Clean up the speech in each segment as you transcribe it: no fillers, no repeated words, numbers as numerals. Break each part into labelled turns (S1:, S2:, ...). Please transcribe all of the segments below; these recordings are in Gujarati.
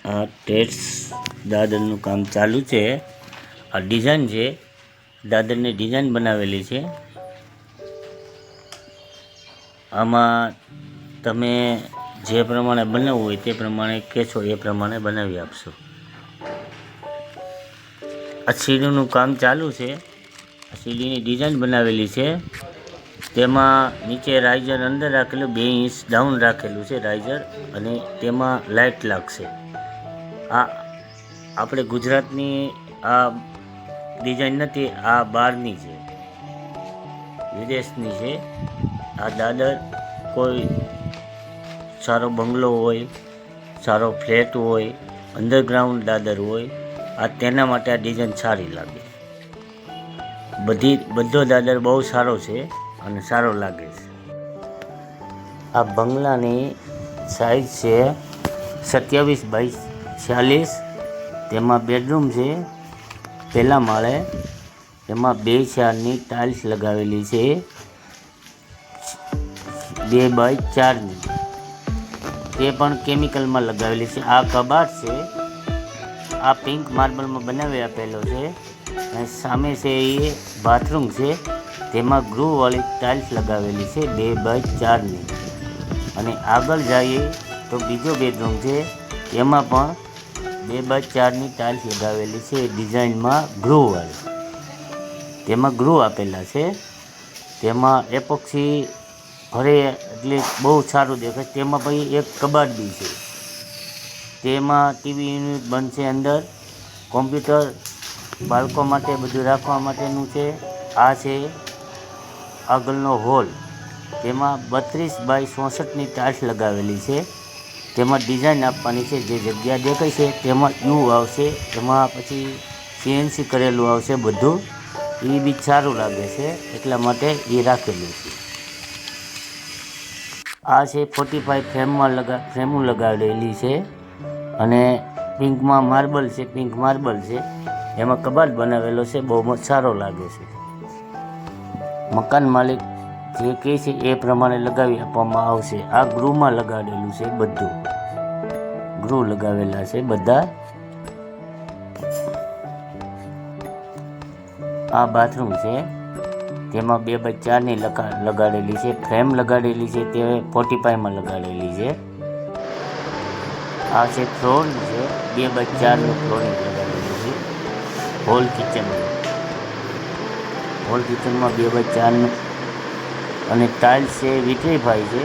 S1: આ ટેટ્સ દાદરનું કામ ચાલુ છે. આ ડિઝાઇન છે, દાદરની ડિઝાઇન બનાવેલી છે. આમાં તમે જે પ્રમાણે બનાવવું હોય તે પ્રમાણે કહેશો એ પ્રમાણે બનાવી આપશો. આ સીડીનું કામ ચાલુ છે. આ સીડીની ડિઝાઇન બનાવેલી છે. તેમાં નીચે રાઇઝર અંદર રાખેલું, 2 ઇંચ ડાઉન રાખેલું છે રાઇઝર, અને તેમાં લાઇટ લાગશે. આ આપણે ગુજરાતની આ ડિઝાઇન નથી, આ બહારની છે, વિદેશની છે. આ દાદર કોઈ સારો બંગલો હોય, સારો ફ્લેટ હોય, અંડરગ્રાઉન્ડ દાદર હોય, આ તેના માટે આ ડિઝાઇન સારી લાગે. બધો દાદર બહુ સારો છે અને સારો લાગે છે. આ બંગલાની સાઇઝ છે 27 બાય 46. તેમાં બેડરૂમ છે પહેલા માળે. એમાં 2 4ની ટાઇલ્સ લગાવેલી છે, 2 બાય 4ની. તે પણ કેમિકલમાં લગાવેલી છે. આ કબાટ છે, આ પિંક માર્બલમાં બનાવી આપેલો છે. અને સામે છે એ બાથરૂમ છે, તેમાં ગ્રુવાળી ટાઇલ્સ લગાવેલી છે 2 બાય 4ની. અને આગળ જઈએ તો બીજો બેડરૂમ છે, એમાં પણ 2 બાય 4ની ટાઇલ્સ લગાવેલી છે ડિઝાઇનમાં ગ્રુવાળી. તેમાં ગ્રુ આપેલા છે. તેમાં એપોક્સી ભરે એટલે બહુ સારું દેખાય. તેમાં પછી એક કબાટ બી છે, તેમાં ટીવી યુનિટ બનશે અંદર, કોમ્પ્યુટર, બાળકો માટે બધું રાખવા માટેનું છે. આ છે આગળનો હોલ, તેમાં 32 બાય 64ની ટાઇલ્સ લગાવેલી છે. તેમાં ડિઝાઇન આપવાની છે. જે જગ્યા દેખાય છે તેમાં યુ આવશે, તેમાં પછી CNC કરેલું આવશે બધું. એ બી સારું લાગે છે, એટલા માટે એ રાખેલું છે. આ છે 45 ફ્રેમો લગાવેલી છે, અને પિંકમાં માર્બલ છે, પિંક માર્બલ છે. એમાં કબાટ બનાવેલો છે, બહુ સારો લાગે છે. મકાન માલિક જે કહે છે એ પ્રમાણે લગાવી આપવામાં આવશે. આ ગૃહમાં લગાડેલું છે, બધું ગૃહ લગાવેલા છે બધા. આ બાથરૂમ છે, તેમાં 2 બાય 4ની લગાડેલી છે. ફ્રેમ લગાડેલી છે તે 45માં લગાડેલી છે. આ છે ફ્લોર છે, 2 બાય 4નું ફ્લોરિંગ લગાડેલું છે. હોલ કિચનમાં 2 બાય 4નું, અને ટાઇલ્સ છે વિટ્રીફાઈ છે,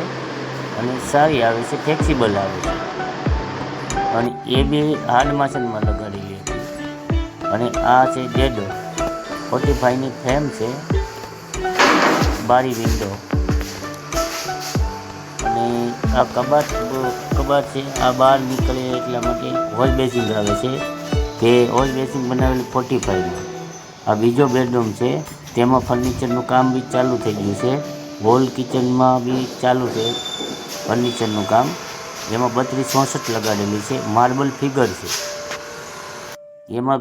S1: અને સારી આવે છે, ફ્લેક્સિબલ આવે છે. અને એ બી હાર્ડ માસનમાં લગાડેલી હતી. અને આ છે ડેડો, 45ની ફ્રેમ છે, બારી વિન્ડો. અને આ કબાટ છે, આ બહાર નીકળે એટલા માટે વોલ બેસિંગ આવે છે, તે વોલ બેસિંગ બનાવેલું 45માં. આ બીજો બેડરૂમ છે, તેમાં ફર્નિચરનું કામ બી ચાલુ થઈ ગયું છે. હોલ કિચનમાં બી ચાલુ છે ફર્નિચરનું કામ. એમાં 32 64 લગાડેલી છે, માર્બલ ફિગર છે. એમાં